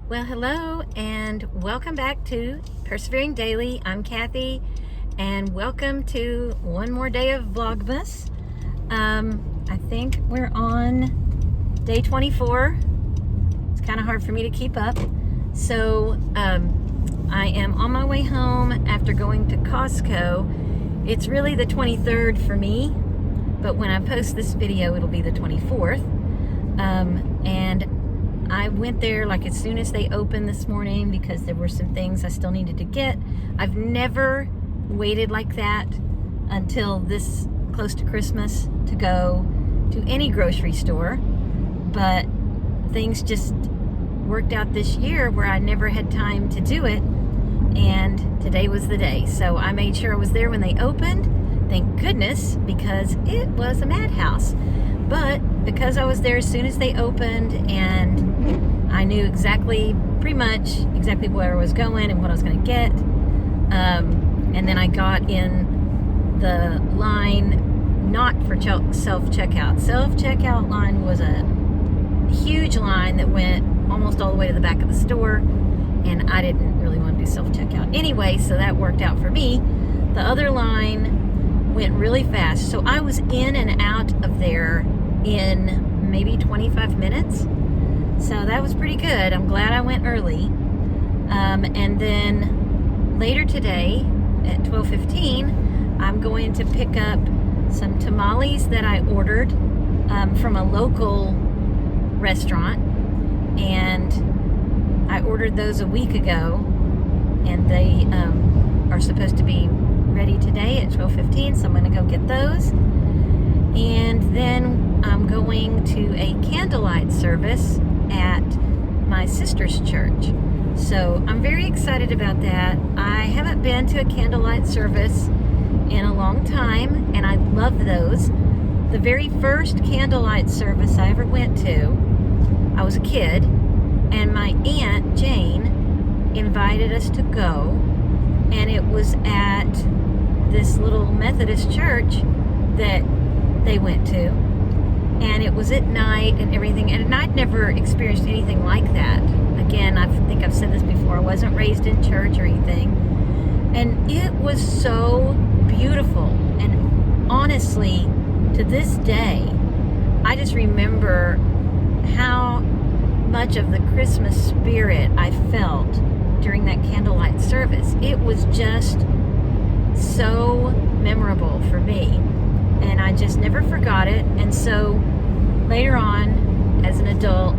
Well, hello and welcome back to Persevering Daily. I'm Kathy and welcome to one more day of Vlogmas. I think we're on day 24. It's kind of hard for me to keep up. So I am on my way home after going to Costco. It's really the 23rd for me, but when I post this video, it'll be the 24th. And I went there like as soon as they opened this morning because there were some things I still needed to get. I've never waited like that until this close to Christmas to go to any grocery store, but things just worked out this year where I never had time to do it, and today was the day. So I made sure I was there when they opened. Thank goodness, because it was a madhouse. But because I was there as soon as they opened and I knew pretty much exactly where I was going and what I was going to get, and then I got in the line not for self-checkout. Self-checkout line was a huge line that went almost all the way to the back of the store, and I didn't really want to do self-checkout anyway, so that worked out for me. The other line went really fast, so I was in and out of there in maybe 25 minutes, so that was pretty good. I'm glad I went early. And then later today at 12:15 I'm going to pick up some tamales that I ordered from a local restaurant, and I ordered those a week ago, and they are supposed to be ready today at 12:15, so I'm going to go get those. And then I'm going to a candlelight service at my sister's church. So I'm very excited about that. I haven't been to a candlelight service in a long time, and I love those. The very first candlelight service I ever went to, I was a kid, and my Aunt Jane invited us to go, and it was at this little Methodist church that they went to, and it was at night and everything, and I'd never experienced anything like that. Again, I think I've said this before, I wasn't raised in church or anything, and it was so beautiful. And honestly, to this day, I just remember how much of the Christmas spirit I felt during that candlelight service. It was just so memorable for me, and I just never forgot it. And so later on, as an adult,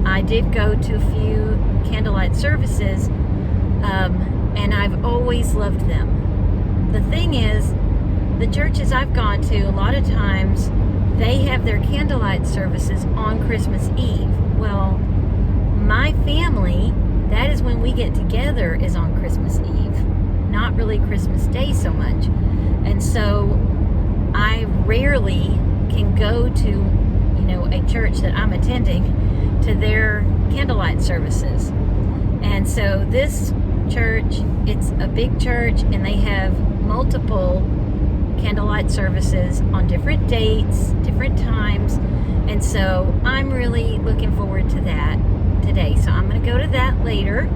I did go to a few candlelight services, and I've always loved them. The thing is, the churches I've gone to, a lot of times, they have their candlelight services on Christmas Eve. Well, my family, that is when we get together, is on Christmas Eve, not really Christmas Day so much. And so I rarely can go to, a church that I'm attending, to their candlelight services. And so this church, it's a big church, and they have multiple candlelight services on different dates, different times, and so I'm really looking forward to that today. So I'm going to go to that later,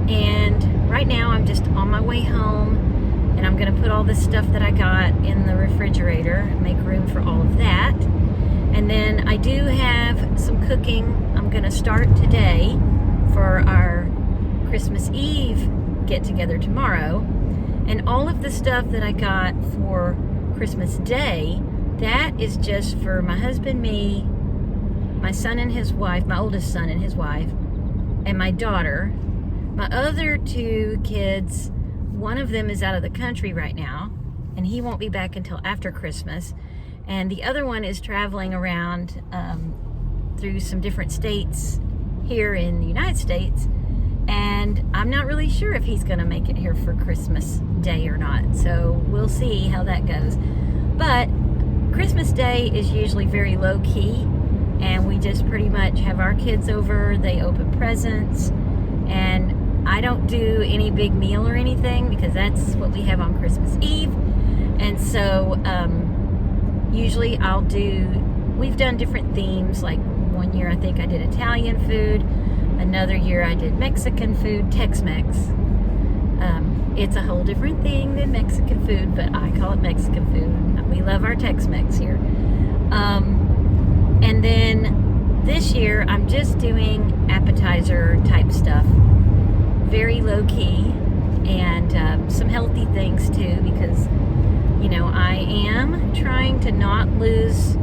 and right now I'm just on my way home, and I'm going to put all this stuff that I got in the refrigerator, make room for all of that. And then I do have some cooking I'm going to start today for our Christmas Eve get-together tomorrow. And all of the stuff that I got for Christmas Day, that is just for my husband, me, my son and his wife, my oldest son and his wife, and my daughter. My other two kids, one of them is out of the country right now, and he won't be back until after Christmas. And the other one is traveling around through some different states here in the United States. And I'm not really sure if he's going to make it here for Christmas Day or not. So we'll see how that goes. But Christmas Day is usually very low key, and we just pretty much have our kids over. They open presents, and I don't do any big meal or anything because that's what we have on Christmas Eve. And so usually we've done different themes. Like one year I think I did Italian food. Another year I did Mexican food, Tex-Mex. It's a whole different thing than Mexican food, but I call it Mexican food. We love our Tex-Mex here. And then this year I'm just doing appetizer type stuff. Very low key, and some healthy things too, because I am trying to not lose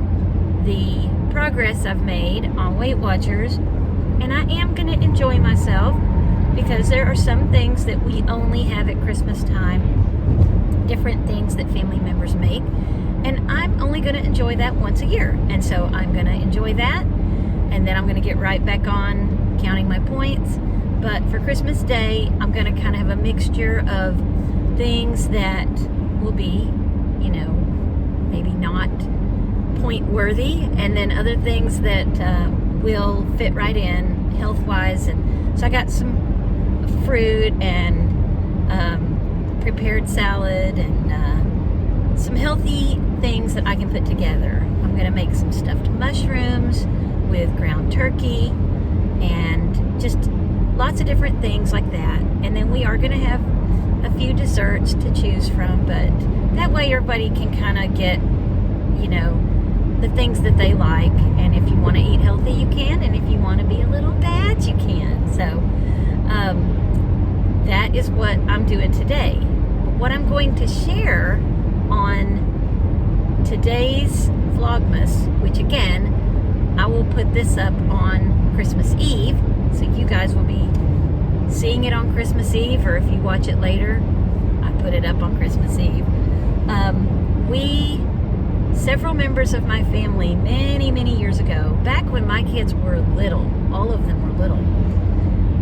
the progress I've made on Weight Watchers, and I am going to enjoy myself, because there are some things that we only have at Christmas time, different things that family members make, and I'm only going to enjoy that once a year. And so I'm going to enjoy that, and then I'm going to get right back on counting my points. But for Christmas Day, I'm going to kind of have a mixture of things that will be, maybe not point worthy, and then other things that will fit right in health-wise. And so I got some fruit and prepared salad and some healthy things that I can put together. I'm going to make some stuffed mushrooms with ground turkey and just lots of different things like that. And then we are going to have a few desserts to choose from, but that way everybody can kind of get, the things that they like. And if you want to eat healthy, you can. And if you want to be a little bad, you can. So that is what I'm doing today. What I'm going to share on today's Vlogmas, which again, I will put this up on Christmas Eve, so you guys will be seeing it on Christmas Eve, or if you watch it later, I put it up on Christmas Eve. Several members of my family, many years ago, back when my kids were little, all of them were little,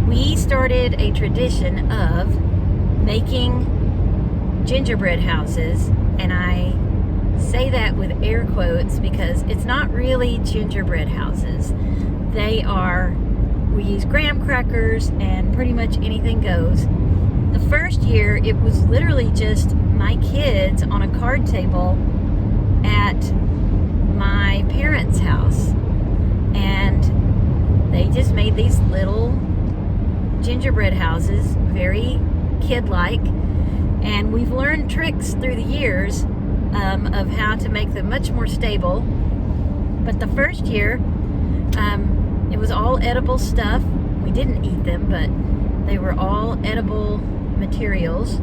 we started a tradition of making gingerbread houses, and I say that with air quotes because it's not really gingerbread houses. We use graham crackers and pretty much anything goes. The first year, it was literally just my kids on a card table at my parents' house. And they just made these little gingerbread houses, very kid-like. And we've learned tricks through the years of how to make them much more stable. But the first year, it was all edible stuff. We didn't eat them, but they were all edible materials.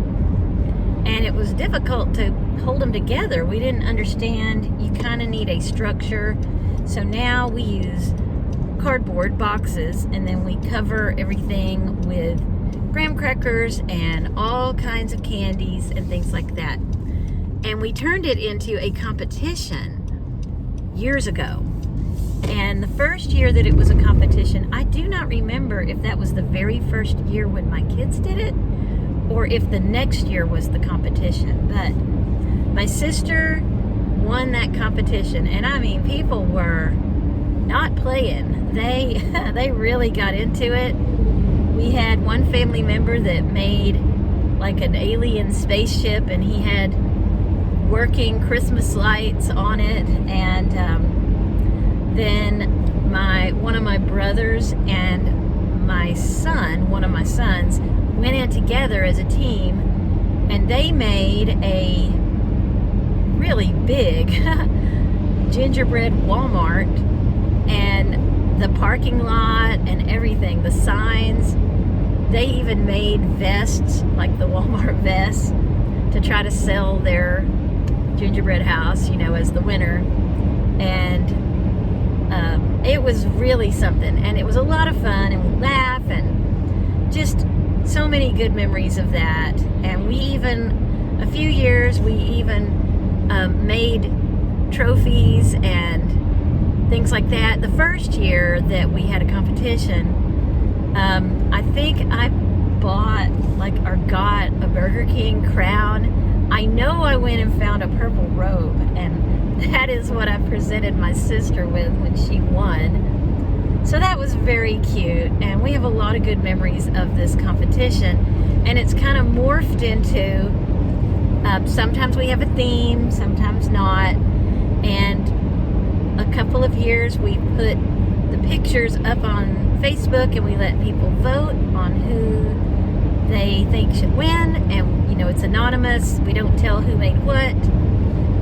And it was difficult to hold them together. We didn't understand. You kind of need a structure. So now we use cardboard boxes, and then we cover everything with graham crackers and all kinds of candies and things like that. And we turned it into a competition years ago. And the first year that it was a competition, I do not remember if that was the very first year when my kids did it, or if the next year was the competition. But my sister won that competition, and I mean, people were not playing. They really got into it. We had one family member that made like an alien spaceship, and he had working Christmas lights on it. And then one of my brothers and my son, one of my sons, went in together as a team, and they made a really big gingerbread Walmart, and the parking lot and everything, the signs. They even made vests, like the Walmart vests, to try to sell their gingerbread house, as the winner. And it was really something, and it was a lot of fun, and we laugh, and just so many good memories of that. And a few years, we even made trophies and things like that. The first year that we had a competition, I think I bought or got a Burger King crown. I know I went and found a purple robe, and that is what I presented my sister with when she won. So that was very cute, and we have a lot of good memories of this competition. And it's kind of morphed into, sometimes we have a theme, sometimes not. And a couple of years we put the pictures up on Facebook, and we let people vote on who they think should win. And, you know, it's anonymous. We don't tell who made what.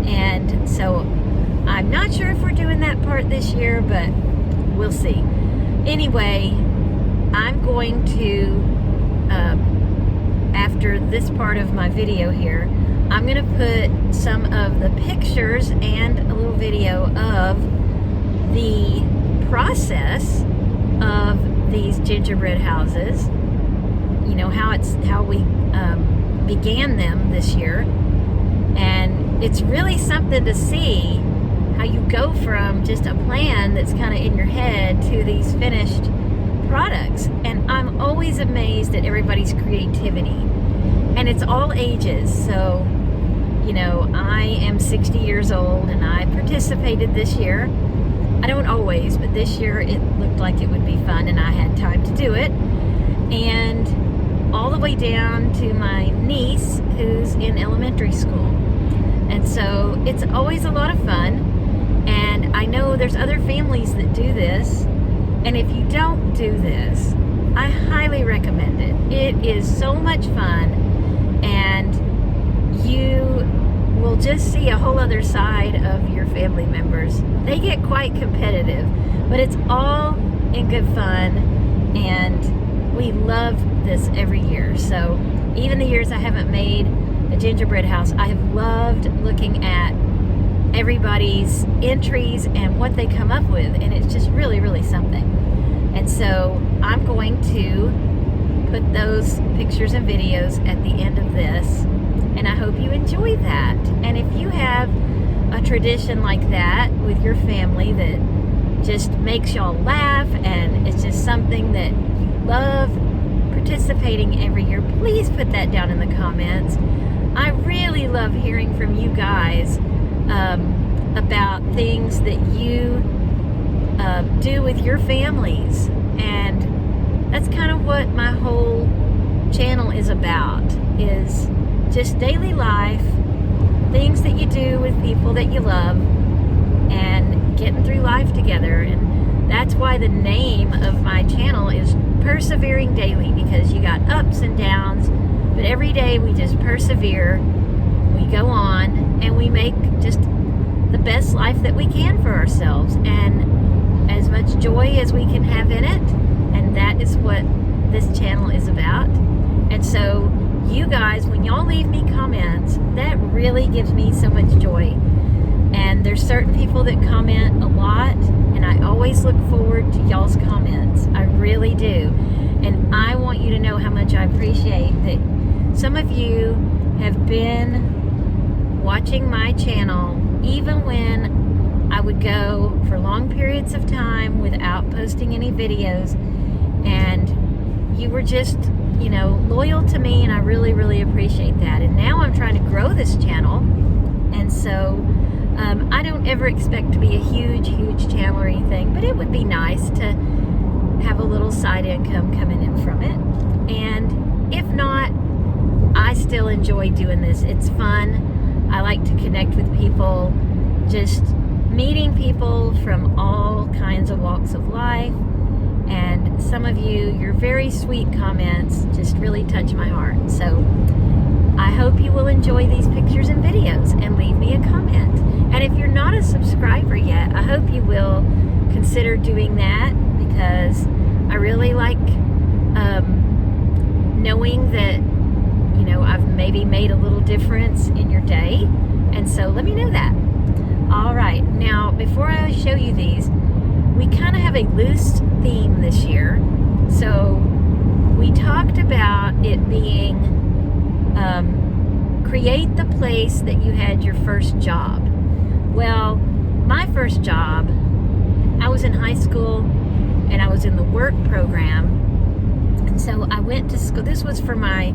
And so I'm not sure if we're doing that part this year, but we'll see. Anyway, I'm going to, after this part of my video here, I'm going to put some of the pictures and a little video of the process of these gingerbread houses. You know, how we began them this year. And it's really something to see how you go from just a plan that's kind of in your head to these finished products. And I'm always amazed at everybody's creativity. And it's all ages. So, you know, I am 60 years old and I participated this year. I don't always, but this year it looked like it would be fun and I had time to do it. And all the way down to my niece who's in elementary school. And so it's always a lot of fun. And I know there's other families that do this. And if you don't do this, I highly recommend it. It is so much fun. And you will just see a whole other side of your family members. They get quite competitive, but it's all in good fun. And we love this every year. So even the years I haven't made a gingerbread house, I have loved looking at everybody's entries and what they come up with, and it's just really, really something. And so I'm going to put those pictures and videos at the end of this, and I hope you enjoy that. And if you have a tradition like that with your family that just makes y'all laugh and it's just something that you love participating every year, please put that down in the comments. I really love hearing from you guys about things that you do with your families. And that's kind of what my whole channel is about, is just daily life, things that you do with people that you love, and getting through life together. And that's why the name of my channel is Persevering Daily, because you got ups and downs, but every day we just persevere, we go on, and we make just the best life that we can for ourselves, and as much joy as we can have in it. And that is what this channel is about. And so you guys, when y'all leave me comments, that really gives me so much joy. And there's certain people that comment a lot, and I always look forward to y'all's comments. I really do. And I want you to know how much I appreciate that some of you have been watching my channel even when I would go for long periods of time without posting any videos, and you were just, you know, loyal to me, and I really, really appreciate that. And now I'm trying to grow this channel, and so I don't ever expect to be a huge channel or anything, but it would be nice to have a little side income coming in from it. And if not, I still enjoy doing this. It's fun. I like to connect with people, just meeting people from all kinds of walks of life. And some of you, your very sweet comments just really touch my heart. So I hope you will enjoy these pictures and videos and leave me a comment. And if you're not a subscriber yet, I hope you will consider doing that, because I really like knowing that, you know, I've maybe made a little difference in your day. And so let me know that. All right, now before I show you these, we kind of have a loose theme this year. So we talked about it being create the place that you had your first job. Well, my first job, I was in high school and I was in the work program. And so I went to school. This was for my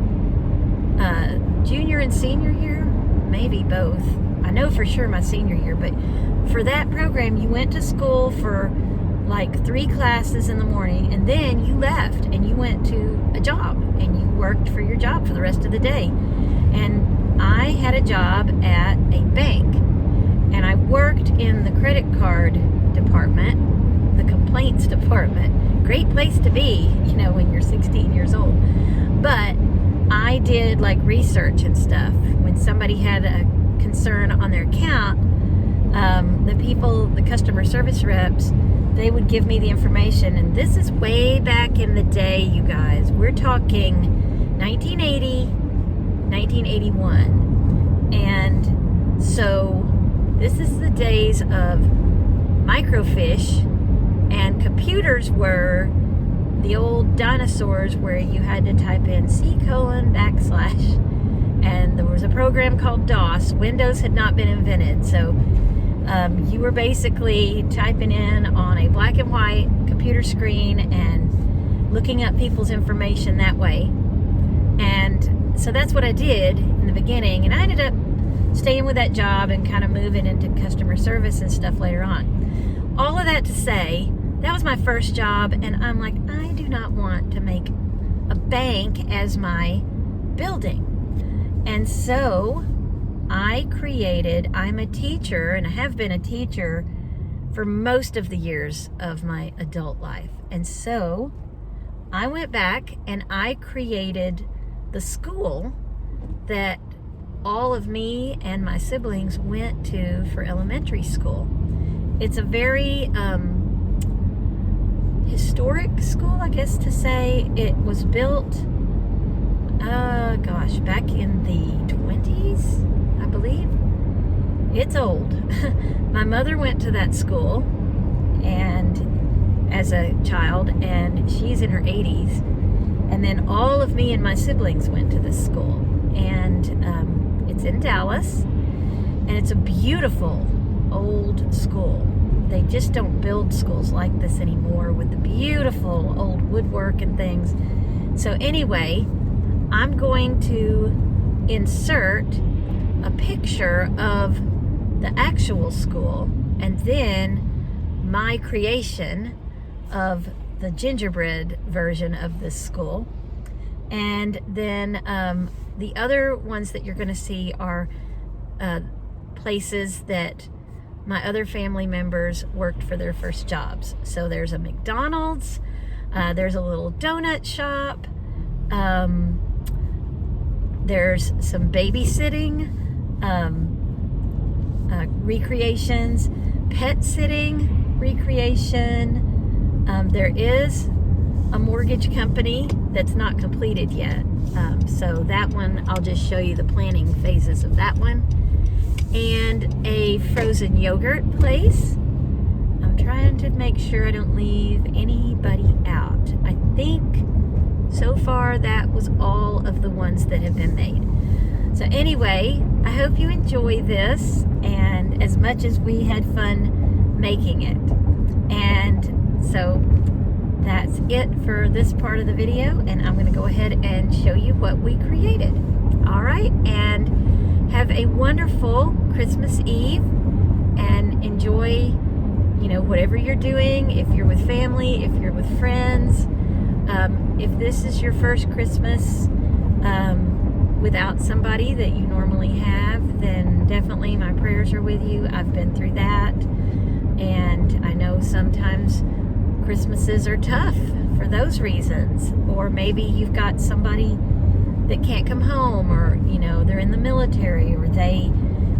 junior and senior year, maybe both. I know for sure my senior year, but for that program, you went to school for like 3 classes in the morning, and then you left and you went to a job and you worked for your job for the rest of the day. And I had a job at a bank, and I worked in the credit card department, the compliance complaints department. Great place to be, you know, when you're 16 years old. But I did like research and stuff. When somebody had a concern on their account, the customer service reps, they would give me the information. And this is way back in the day, you guys. We're talking 1980, 1981. And so this is the days of microfiche, and computers were the old dinosaurs where you had to type in C:\\, and there was a program called DOS. Windows had not been invented, so you were basically typing in on a black and white computer screen and looking up people's information that way. And so that's what I did in the beginning, and I ended up staying with that job and kind of moving into customer service and stuff later on. All of that to say, that was my first job, and I'm like, I do not want to make a bank as my building. And so I'm a teacher, and I have been a teacher for most of the years of my adult life. And so I went back and I created the school that all of me and my siblings went to for elementary school. It's a very historic school, I guess to say. It was built, back in the 20s, I believe. It's old. My mother went to that school and as a child, and she's in her 80s. And then all of me and my siblings went to this school. And it's in Dallas, and it's a beautiful old school. They just don't build schools like this anymore with the beautiful old woodwork and things. So anyway, I'm going to insert a picture of the actual school and then my creation of the gingerbread version of this school. And then the other ones that you're going to see are places that my other family members worked for their first jobs. So there's a McDonald's, there's a little donut shop, there's some babysitting, recreations, pet sitting, recreation. There is a mortgage company that's not completed yet. So that one, I'll just show you the planning phases of that one. And a frozen yogurt place. I'm trying to make sure I don't leave anybody out. I think so far that was all of the ones that have been made. So anyway, I hope you enjoy this, and as much as we had fun making it. And so that's it for this part of the video, and I'm going to go ahead and show you what we created. All right, and have a wonderful Christmas Eve, and enjoy, you know, whatever you're doing. If you're with family, if you're with friends, if this is your first Christmas without somebody that you normally have, then definitely my prayers are with you. I've been through that, and I know sometimes Christmases are tough for those reasons. Or maybe you've got somebody that can't come home, or, you know, they're in the military, or they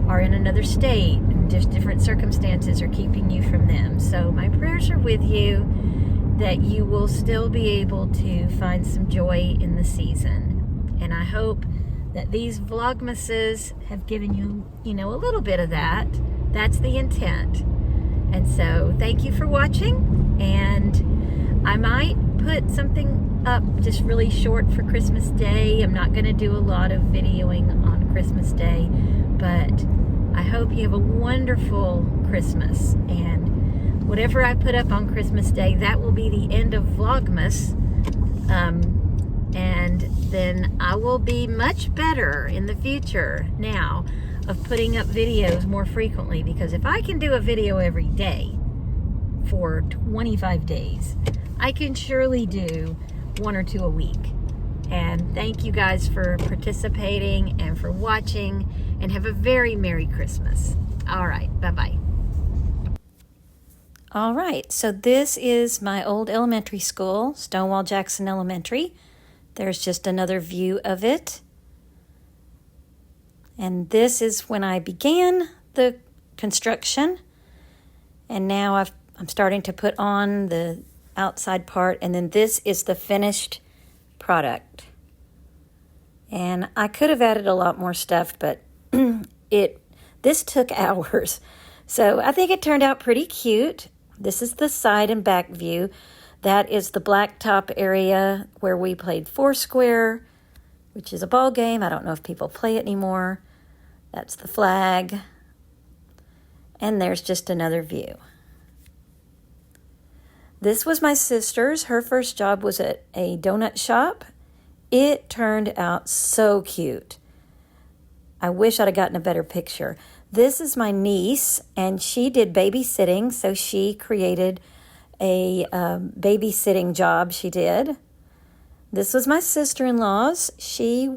are in another state, and just different circumstances are keeping you from them. So my prayers are with you, that you will still be able to find some joy in the season. And I hope that these Vlogmases have given you, you know, a little bit of that. That's the intent. And so thank you for watching, and I might put something up just really short for Christmas Day. I'm not going to do a lot of videoing on Christmas Day, but I hope you have a wonderful Christmas. And whatever I put up on Christmas Day, that will be the end of Vlogmas. And then I will be much better in the future now of putting up videos more frequently, because if I can do a video every day for 25 days, I can surely do 1 or 2 a week. And thank you guys for participating and for watching, and have a very Merry Christmas. All right, bye-bye. All right, so this is my old elementary school, Stonewall Jackson Elementary. There's just another view of it. And this is when I began the construction. And now I'm starting to put on the outside part, and then this is the finished product. And I could have added a lot more stuff, but this took hours. So I think it turned out pretty cute. This is the side and back view. That is the blacktop area where we played Foursquare, which is a ball game. I don't know if people play it anymore. That's the flag. And there's just another view. This was my sister's. Her first job was at a donut shop. It turned out so cute. I wish I'd have gotten a better picture. This is my niece, and she did babysitting, so she created a babysitting job she did. This was my sister-in-law's. She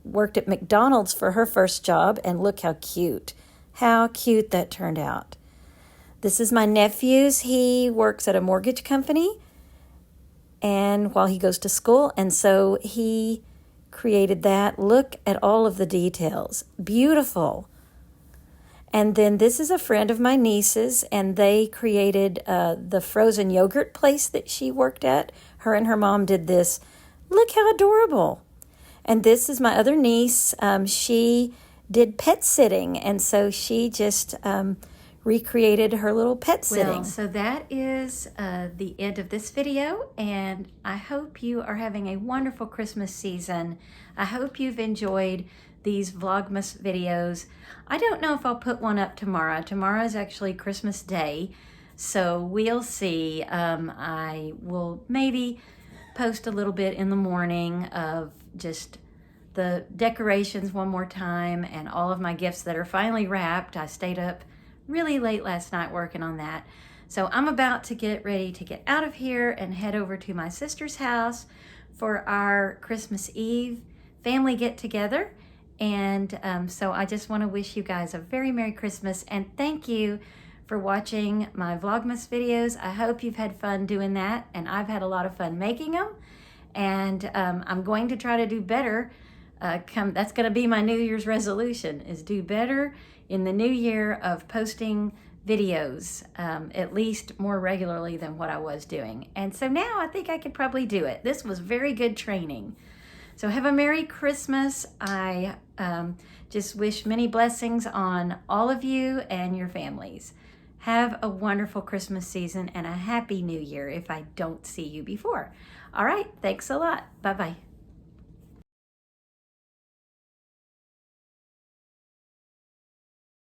worked at McDonald's for her first job, and look how cute. How cute that turned out. This is my nephew's. He works at a mortgage company, and while he goes to school, and so he created that. Look at all of the details. Beautiful. And then this is a friend of my niece's, and they created the frozen yogurt place that she worked at. Her and her mom did this. Look how adorable. And this is my other niece. She did pet sitting, and so she just recreated her little pet sitting. Well, so that is the end of this video, and I hope you are having a wonderful Christmas season. I hope you've enjoyed these Vlogmas videos. I don't know if I'll put one up tomorrow. Tomorrow is actually Christmas Day, so we'll see. I will maybe post a little bit in the morning of just the decorations one more time and all of my gifts that are finally wrapped. I stayed up really late last night working on that. So I'm about to get ready to get out of here and head over to my sister's house for our Christmas Eve family get-together. And so I just want to wish you guys a very Merry Christmas, and thank you for watching my Vlogmas videos. I hope you've had fun doing that, and I've had a lot of fun making them. And I'm going to try to do better. That's going to be my New Year's resolution, is do better in the new year of posting videos, at least more regularly than what I was doing. And so now I think I could probably do it. This was very good training. So have a Merry Christmas. I just wish many blessings on all of you and your families. Have a wonderful Christmas season and a Happy New Year if I don't see you before. All right, thanks a lot. Bye-bye.